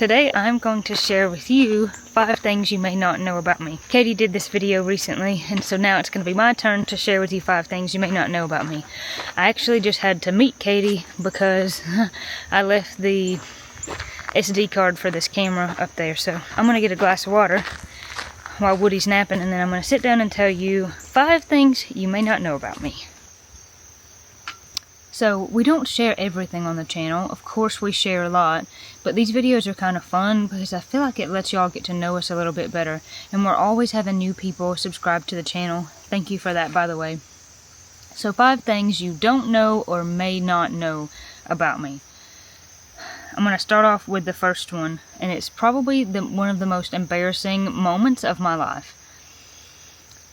Today I'm going to share with you 5 things you may not know about me. Katie did this video recently, and so now it's going to be my turn to share with you 5 things you may not know about me. I actually just had to meet Katie because I left the SD card for this camera up there. So I'm going to get a glass of water while Woody's napping, and then I'm going to sit down and tell you 5 things you may not know about me. So, we don't share everything on the channel. Of course we share a lot, but these videos are kind of fun because I feel like it lets y'all get to know us a little bit better. And we're always having new people subscribe to the channel. Thank you for that, by the way. So 5 things you don't know or may not know about me. I'm going to start off with the first one, and it's probably one of the most embarrassing moments of my life.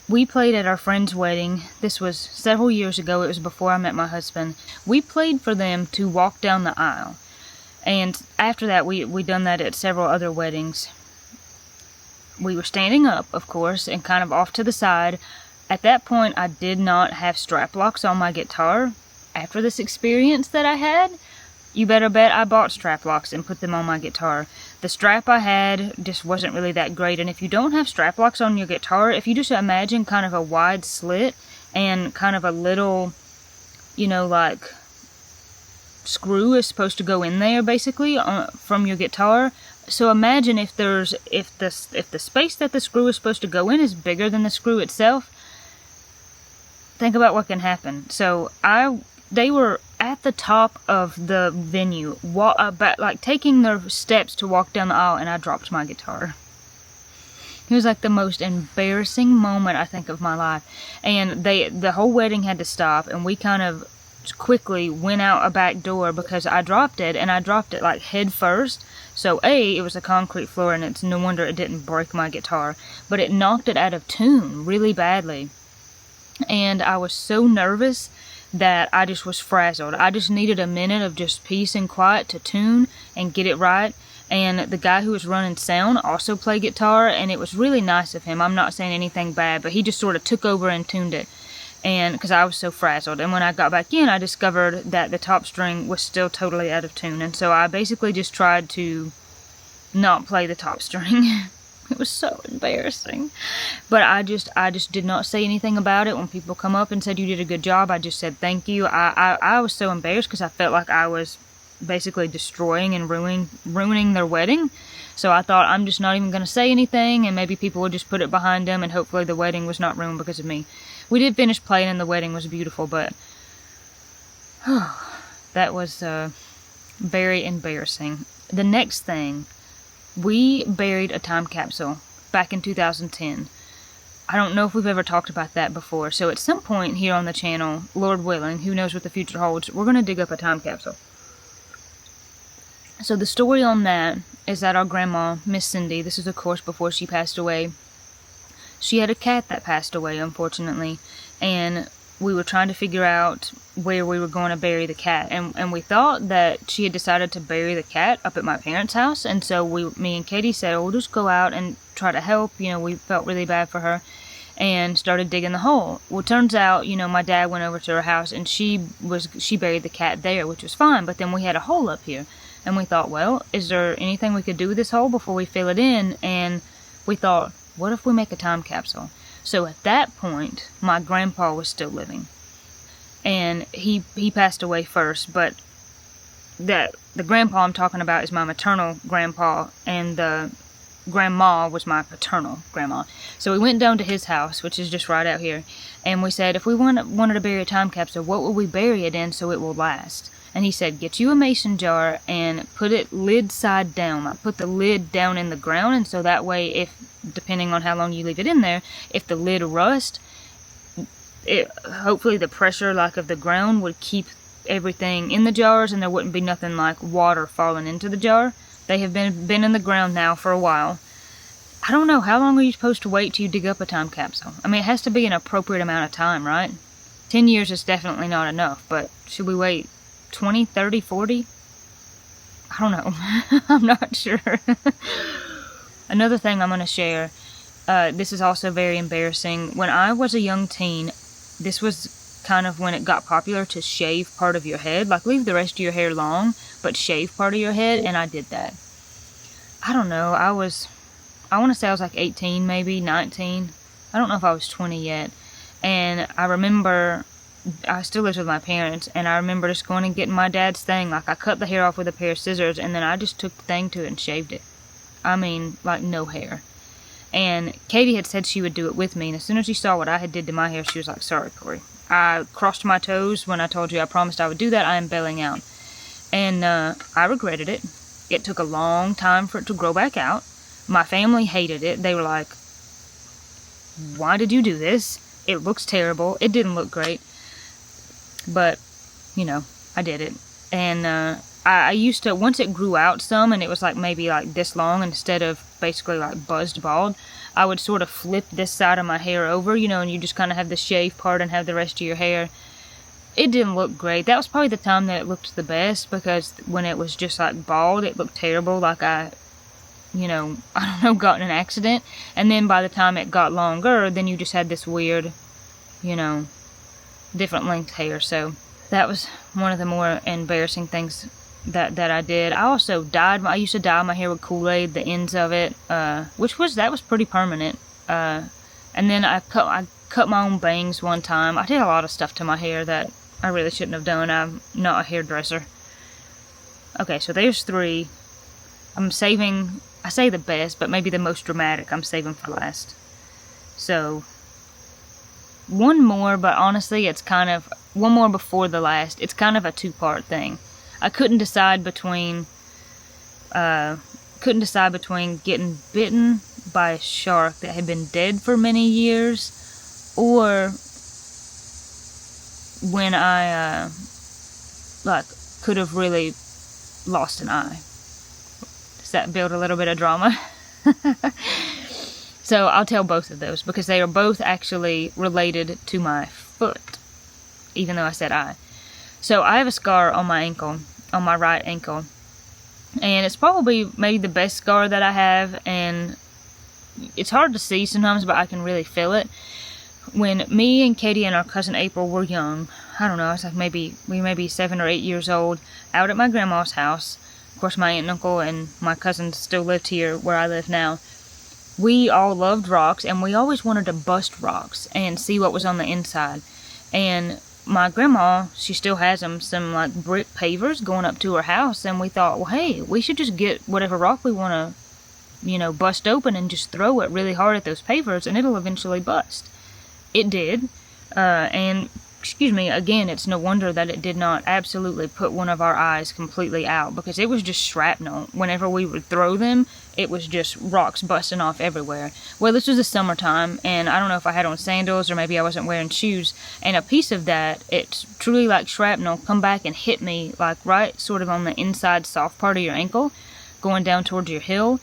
We played at our friend's wedding. This was several years ago. It was before I met my husband. We played for them to walk down the aisle. And after that, we done that at several other weddings. We were standing up, of course, and kind of off to the side. At that point, I did not have strap locks on my guitar. After this experience that I had, you better bet I bought strap locks and put them on my guitar. The strap I had just wasn't really that great, and if you don't have strap locks on your guitar, if you just imagine kind of a wide slit and kind of a little, like screw is supposed to go in there basically from your guitar. So imagine if the space that the screw is supposed to go in is bigger than the screw itself. Think about what can happen. So they were at the top of the venue, taking their steps to walk down the aisle, and I dropped my guitar. It was like the most embarrassing moment, I think, of my life. And the whole wedding had to stop, and we kind of quickly went out a back door because I dropped it, and I dropped it like head first. So it was a concrete floor, and it's no wonder it didn't break my guitar, but it knocked it out of tune really badly. And I was so nervous that I just was frazzled. I just needed a minute of just peace and quiet to tune and get it right. And the guy who was running sound also played guitar, and it was really nice of him. I'm not saying anything bad, but he just sort of took over and tuned it, and because I was so frazzled. And when I got back in, I discovered that the top string was still totally out of tune, and so I basically just tried to not play the top string. It was so embarrassing. But I just did not say anything about it. When people come up and said you did a good job, I just said thank you. I was so embarrassed because I felt like I was basically destroying and ruining their wedding. So I thought, I'm just not even going to say anything, and maybe people would just put it behind them, and hopefully the wedding was not ruined because of me. We did finish playing and the wedding was beautiful, but that was very embarrassing. The next thing, we buried a time capsule back in 2010. I don't know if we've ever talked about that before, so at some point here on the channel, Lord willing, who knows what the future holds, we're going to dig up a time capsule. So the story on that is that our grandma, Miss Cindy, this is of course before she passed away, she had a cat that passed away, unfortunately, and we were trying to figure out where we were going to bury the cat, and we thought that she had decided to bury the cat up at my parents' house, and so me and Katie said, we'll just go out and try to help. We felt really bad for her, and started digging the hole. Well, turns out, my dad went over to her house, and she buried the cat there, which was fine, but then we had a hole up here, and we thought, well, is there anything we could do with this hole before we fill it in? And we thought, what if we make a time capsule? So at that point, my grandpa was still living, and he passed away first, but the grandpa I'm talking about is my maternal grandpa, and the grandma was my paternal grandma. So we went down to his house, which is just right out here, and we said, if we wanted to bury a time capsule, what would we bury it in so it will last? And he said, get you a mason jar and put it lid side down. Like, put the lid down in the ground, and so that way, depending on how long you leave it in there, if the lid rusts, hopefully the pressure of the ground would keep everything in the jars, and there wouldn't be nothing like water falling into the jar. They have been in the ground now for a while. I don't know, how long are you supposed to wait till you dig up a time capsule? I mean, it has to be an appropriate amount of time, right? 10 years is definitely not enough, but should we wait 20, 30, 40? I don't know. I'm not sure. Another thing I'm going to share, this is also very embarrassing. When I was a young teen, this was kind of when it got popular to shave part of your head. Like, leave the rest of your hair long, but shave part of your head, and I did that. I don't know, I want to say I was like 18, maybe 19. I don't know if I was 20 yet. And I remember, I still lived with my parents, and I remember just going and getting my dad's thing. Like, I cut the hair off with a pair of scissors, and then I just took the thing to it and shaved it. I mean, like, no hair. And Katie had said she would do it with me, and as soon as she saw what I had did to my hair, she was like, sorry, Corey. I crossed my toes when I told you I promised I would do that. I am bailing out. And I regretted it. It took a long time for it to grow back out. My family hated it. They were like, why did you do this? It looks terrible. It didn't look great. But, you know, I did it. And I used to, once it grew out some and it was like maybe like this long instead of basically like buzzed bald, I would sort of flip this side of my hair over, you know, and you just kind of have the shave part and have the rest of your hair. It didn't look great. That was probably the time that it looked the best, because when it was just like bald, it looked terrible, like I, you know, I don't know, got in an accident. And then by the time it got longer, then you just had this weird, you know, different length hair. So that was one of the more embarrassing things that I did. I also I used to dye my hair with Kool-Aid, the ends of it, that was pretty permanent. And then I cut my own bangs one time. I did a lot of stuff to my hair that I really shouldn't have done. I'm not a hairdresser. Okay, so there's 3. I'm saving, I say the best, but maybe the most dramatic I'm saving for last. So, one more, but honestly it's kind of, one more before the last. It's kind of a 2-part thing. I couldn't decide between getting bitten by a shark that had been dead for many years, or when I like could have really lost an eye. Does that build a little bit of drama? So I'll tell both of those because they are both actually related to my foot, even though I said eye. So I have a scar on my ankle, on my right ankle, and it's probably maybe the best scar that I have, and it's hard to see sometimes, but I can really feel it. When me and Katie and our cousin April were young, I don't know, it's like we may be 7 or 8 years old, out at my grandma's house. Of course, my aunt and uncle and my cousins still lived here where I live now. We all loved rocks, and we always wanted to bust rocks and see what was on the inside. And my grandma, she still has some like brick pavers going up to her house, and we thought, well, hey, we should just get whatever rock we want to, you know, bust open and just throw it really hard at those pavers, and it'll eventually bust. It did, and excuse me, again, it's no wonder that it did not absolutely put one of our eyes completely out, because it was just shrapnel. Whenever we would throw them, it was just rocks busting off everywhere. Well, this was the summertime, and I don't know if I had on sandals or maybe I wasn't wearing shoes, and a piece of that, it's truly like shrapnel, come back and hit me, like right sort of on the inside soft part of your ankle, going down towards your heel,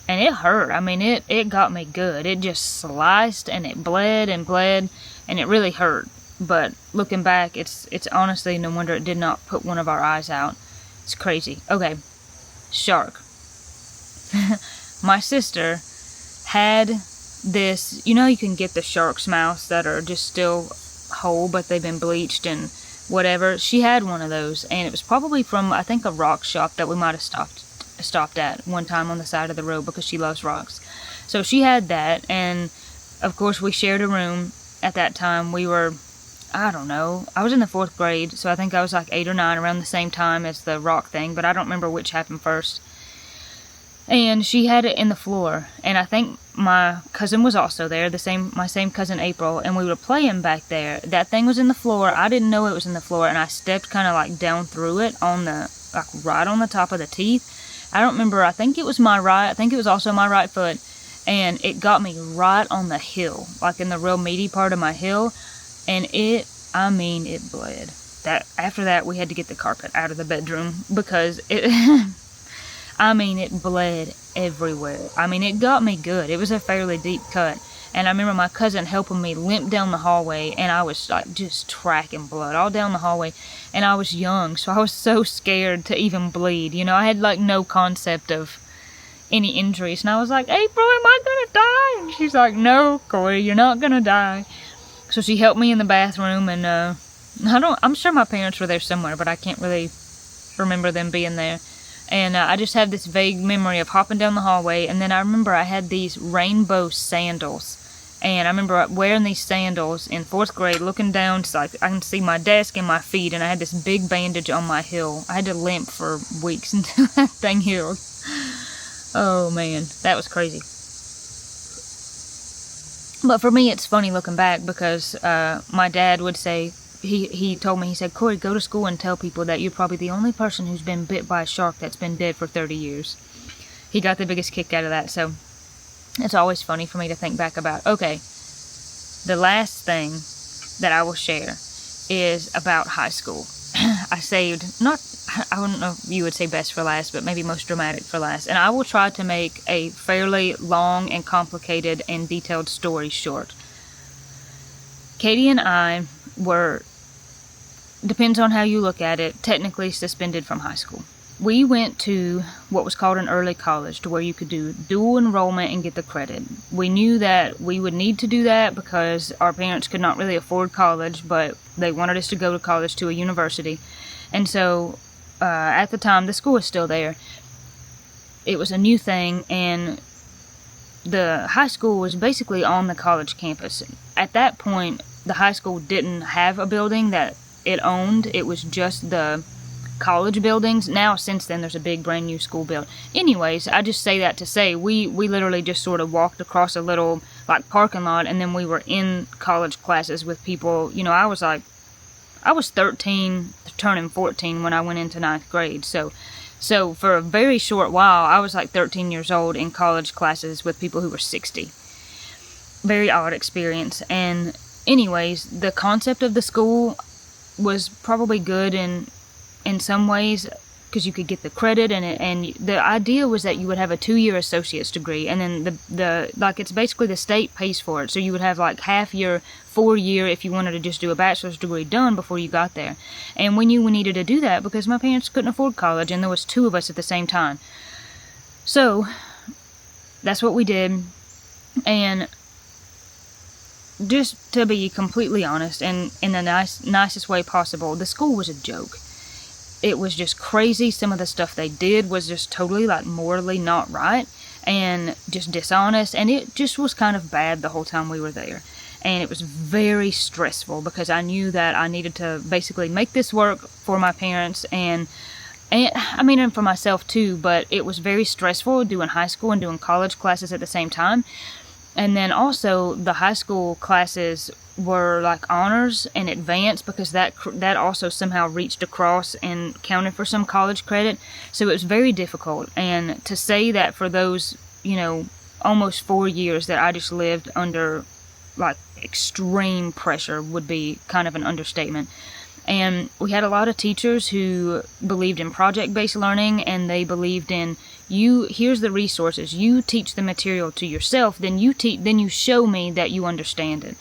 and it hurt. I mean, it got me good. It just sliced, and it bled and bled, and it really hurt. But looking back, it's honestly no wonder it did not put one of our eyes out. It's crazy. Okay, shark. My sister had this, you know, you can get the shark's mouths that are just still whole, but they've been bleached and whatever. She had one of those, and it was probably from, I think, a rock shop that we might have stopped at one time on the side of the road, because she loves rocks. So she had that, and of course we shared a room at that time. We were, I don't know, I was in the 4th grade, so I think I was like 8 or 9, around the same time as the rock thing, but I don't remember which happened first. And she had it in the floor, and I think my cousin was also there, my same cousin April, and we were playing back there. That thing was in the floor. I didn't know it was in the floor, and I stepped kind of like down through it on the, like right on the top of the teeth. I don't remember, I think it was also my right foot, and it got me right on the heel, like in the real meaty part of my heel, and it bled. After that, we had to get the carpet out of the bedroom, because it, it bled everywhere. I mean, it got me good. It was a fairly deep cut, and I remember my cousin helping me limp down the hallway, and I was like just tracking blood all down the hallway, and I was young, so I was so scared to even bleed. You know, I had like no concept of any injuries, and I was like, April, am I gonna die? And she's like, no, Corey, you're not gonna die. So she helped me in the bathroom, and I'm sure my parents were there somewhere, but I can't really remember them being there. And I just have this vague memory of hopping down the hallway, and then I remember I had these rainbow sandals. And I remember wearing these sandals in 4th grade, looking down so I can see my desk and my feet, and I had this big bandage on my heel. I had to limp for weeks until that thing healed. Oh man, that was crazy. But for me, it's funny looking back because my dad would say, he told me, he said, Corey, go to school and tell people that you're probably the only person who's been bit by a shark that's been dead for 30 years. He got the biggest kick out of that, so it's always funny for me to think back about. Okay, the last thing that I will share is about high school. I saved, I don't know if you would say best for last, but maybe most dramatic for last. And I will try to make a fairly long and complicated and detailed story short. Katie and I were, depends on how you look at it, technically suspended from high school. We went to what was called an early college, to where you could do dual enrollment and get the credit. We knew that we would need to do that because our parents could not really afford college, but they wanted us to go to college, to a university. And so at the time, the school was still there. It was a new thing, and the high school was basically on the college campus. At that point, the high school didn't have a building that it owned. It was just the college buildings. Now, since then, there's a big brand new school build. Anyways, I just say that to say we literally just sort of walked across a little like parking lot, and then we were in college classes with people. You know, I was 13 turning 14 when I went into 9th grade. So for a very short while, I was like 13 years old in college classes with people who were 60. Very odd experience. And anyways, the concept of the school was probably good in some ways, because you could get the credit, and the idea was that you would have a 2-year associate's degree, and then the like, it's basically the state pays for it, so you would have like half your 4-year if you wanted to just do a bachelor's degree done before you got there. And we knew we needed to do that because my parents couldn't afford college, and there was 2 of us at the same time. So that's what we did. And just to be completely honest, and in the nicest way possible, the school was a joke. It was just crazy. Some of the stuff they did was just totally like morally not right and just dishonest, and it just was kind of bad the whole time we were there. And it was very stressful because I knew that I needed to basically make this work for my parents and I mean, and for myself too, but it was very stressful doing high school and doing college classes at the same time. And then also the high school classes were like honors and advanced, because that also somehow reached across and counted for some college credit. So it was very difficult. And to say that for those, you know, almost 4 years that I just lived under like extreme pressure would be kind of an understatement. And we had a lot of teachers who believed in project-based learning, and they believed in, here's the resources, you teach the material to yourself, then you show me that you understand it.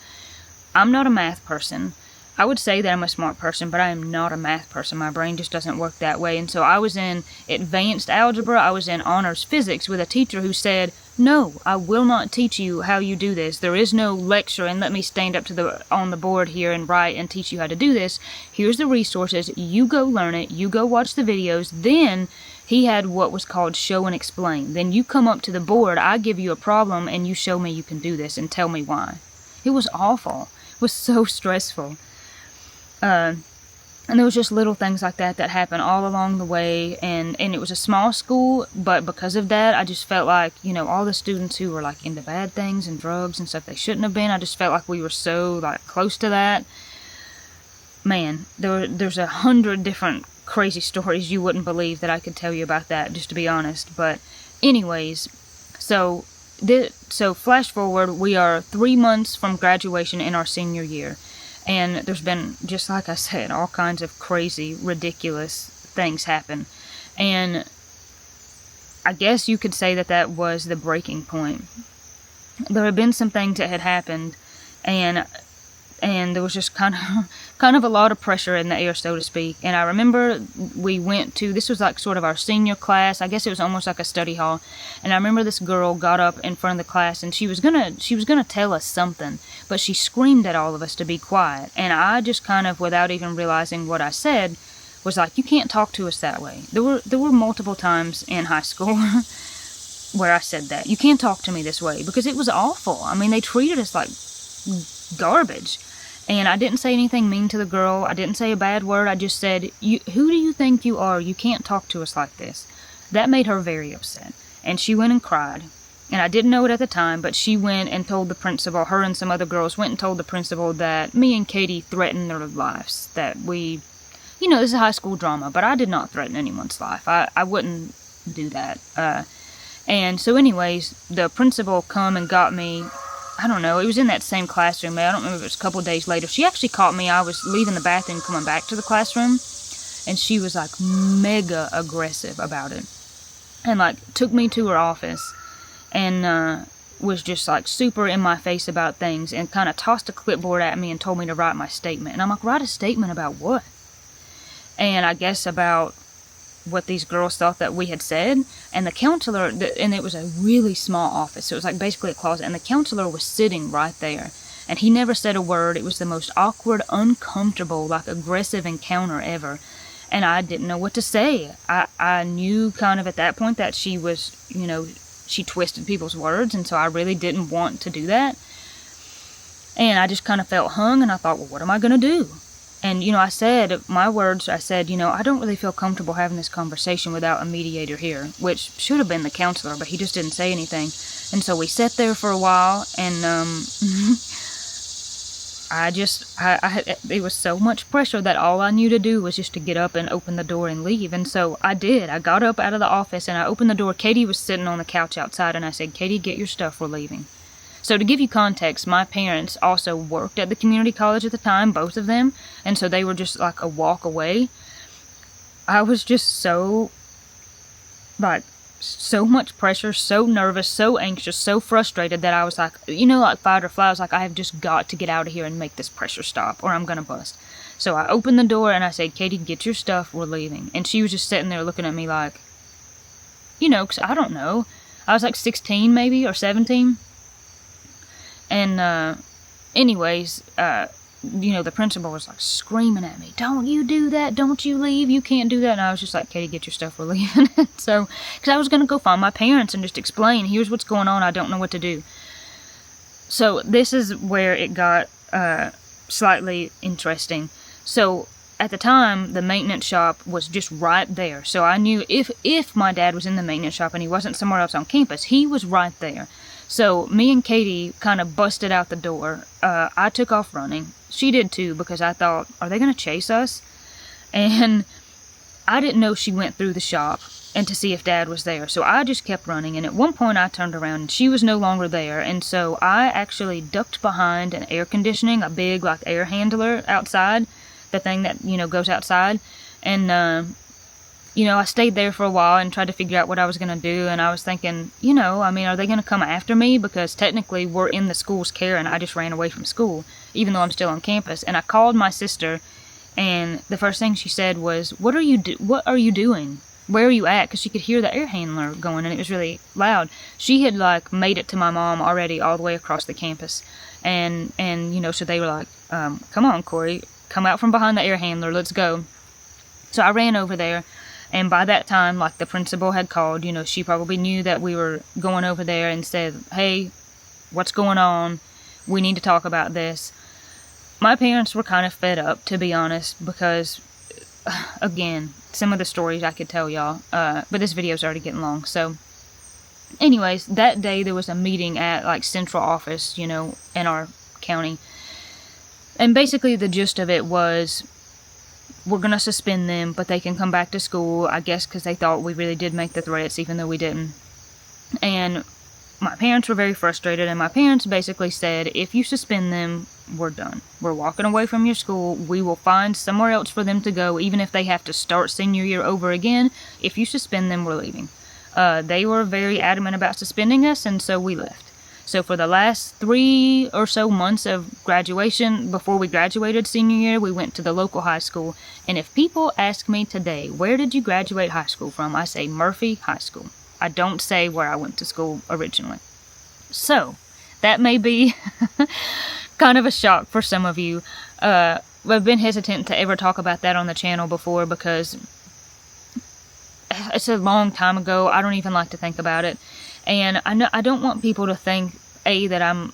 I'm not a math person. I would say that I'm a smart person, but I am not a math person. My brain just doesn't work that way. And so I was in advanced algebra, I was in honors physics with a teacher who said, no, I will not teach you how you do this. There is no lecture and let me stand up on the board here and write and teach you how to do this. Here's the resources. You go learn it. You go watch the videos. Then he had what was called show and explain. Then you come up to the board, I give you a problem, and you show me you can do this and tell me why. It was awful. It was so stressful. And there was just little things like that happened all along the way, and it was a small school, but because of that, I just felt like, you know, all the students who were like into bad things and drugs and stuff they shouldn't have been, I just felt like we were so like close to that. Man, there's 100 different crazy stories you wouldn't believe that I could tell you about that, just to be honest. But anyways, so flash forward, we are 3 months from graduation in our senior year. And there's been, just like I said, all kinds of crazy, ridiculous things happen. And I guess you could say that was the breaking point. There had been some things that had happened, and there was just kind of a lot of pressure in the air, so to speak. And I remember we went to, this was like sort of our senior class. I guess it was almost like a study hall. And I remember this girl got up in front of the class, and she was gonna tell us something, but she screamed at all of us to be quiet. And I just kind of, without even realizing what I said, was like, you can't talk to us that way. There were multiple times in high school where I said that. You can't talk to me this way, because it was awful. I mean, they treated us like garbage. And I didn't say anything mean to the girl. I didn't say a bad word. I just said, who do you think you are? You can't talk to us like this. That made her very upset. And she went and cried. And I didn't know it at the time, but she went and told the principal, her and some other girls went and told the principal that me and Katie threatened their lives. That we, this is a high school drama, but I did not threaten anyone's life. I wouldn't do that. And so anyways, the principal come and got me. I don't know, it was in that same classroom. I don't remember if it was a couple of days later. She actually caught me. I was leaving the bathroom, coming back to the classroom, and she was like mega aggressive about it. And like took me to her office and was just like super in my face about things, and kind of tossed a clipboard at me and told me to write my statement. And I'm like, write a statement about what? And I guess about what these girls thought that we had said. And the counselor, and it was a really small office, so it was like basically a closet, and the counselor was sitting right there, and he never said a word. It was the most awkward, uncomfortable, like aggressive encounter ever, and I didn't know what to say. I knew kind of at that point that she was, she twisted people's words, and so I really didn't want to do that. And I just kind of felt hung, and I thought, well, what am I going to do? And, I said, my words, I said, I don't really feel comfortable having this conversation without a mediator here, which should have been the counselor, but he just didn't say anything. And so we sat there for a while, and it was so much pressure that all I knew to do was just to get up and open the door and leave. And so I did. I got up out of the office, and I opened the door. Katie was sitting on the couch outside, and I said, Katie, get your stuff, we're leaving. So to give you context, my parents also worked at the community college at the time, both of them, and so they were just like a walk away. I was just so much pressure, so nervous, so anxious, so frustrated that I was like, like fight or flight. I was like, I have just got to get out of here and make this pressure stop, or I'm gonna bust. So I opened the door and I said, Katie, get your stuff, we're leaving. And she was just sitting there looking at me like, because I don't know. I was like 16 maybe, or 17. And, anyways, the principal was like screaming at me, don't you do that, don't you leave, you can't do that. And I was just like, Katie, get your stuff, we're leaving. So, because I was going to go find my parents and just explain, here's what's going on, I don't know what to do. So, this is where it got, slightly interesting. So, at the time, the maintenance shop was just right there. So I knew if my dad was in the maintenance shop and he wasn't somewhere else on campus, he was right there. So me and Katie kind of busted out the door. I took off running. She did too, because I thought, are they going to chase us? And I didn't know she went through the shop and to see if Dad was there. So I just kept running, and at one point I turned around and she was no longer there. And so I actually ducked behind an air conditioning, a big like air handler outside, the thing that, goes outside. And I stayed there for a while and tried to figure out what I was going to do. And I was thinking, are they going to come after me? Because technically we're in the school's care, and I just ran away from school, even though I'm still on campus. And I called my sister, and the first thing she said was, what are you doing? Where are you at? Because she could hear the air handler going, and it was really loud. She had made it to my mom already all the way across the campus. And so they were like, come on, Corey, come out from behind the air handler, let's go. So I ran over there. And by that time, the principal had called, she probably knew that we were going over there and said, hey, what's going on? We need to talk about this. My parents were kind of fed up, to be honest, because, again, some of the stories I could tell y'all, but this video's already getting long. So, anyways, that day there was a meeting at, central office, in our county. And basically the gist of it was, we're going to suspend them, but they can come back to school, I guess because they thought we really did make the threats, even though we didn't. And my parents were very frustrated, and my parents basically said, if you suspend them, we're done. We're walking away from your school. We will find somewhere else for them to go, even if they have to start senior year over again. If you suspend them, we're leaving. They were very adamant about suspending us, and so we left. So for the last 3 or so months of graduation, before we graduated senior year, we went to the local high school. And if people ask me today, where did you graduate high school from? I say Murphy High School. I don't say where I went to school originally. So, that may be kind of a shock for some of you. I've been hesitant to ever talk about that on the channel before because it's a long time ago. I don't even like to think about it. And I don't want people to think, that I'm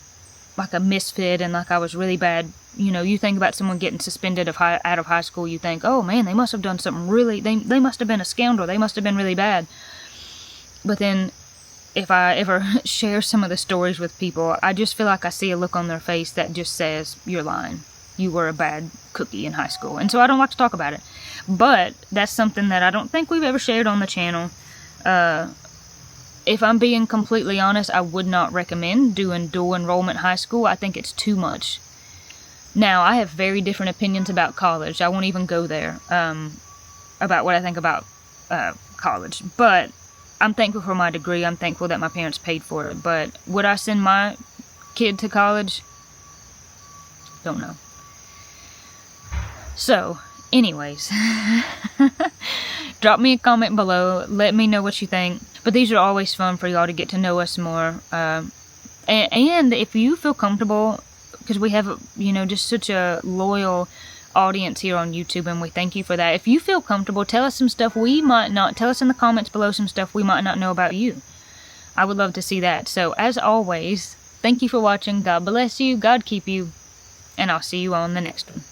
like a misfit and like I was really bad. You know, you think about someone getting suspended out of high school, you think, oh man, they must have done something really, they must have been a scoundrel, they must have been really bad. But then, if I ever share some of the stories with people, I just feel like I see a look on their face that just says, you're lying. You were a bad cookie in high school. And so I don't like to talk about it. But that's something that I don't think we've ever shared on the channel. If I'm being completely honest, I would not recommend doing dual enrollment high school. I think it's too much. Now, I have very different opinions about college. I won't even go there, about what I think about college. But I'm thankful for my degree. I'm thankful that my parents paid for it. But would I send my kid to college? Don't know. So, anyways, drop me a comment below. Let me know what you think. But these are always fun for y'all to get to know us more. And if you feel comfortable, because we have, just such a loyal audience here on YouTube, and we thank you for that. If you feel comfortable, tell us some stuff we might not, tell us in the comments below some stuff we might not know about you. I would love to see that. So, as always, thank you for watching. God bless you. God keep you. And I'll see you on the next one.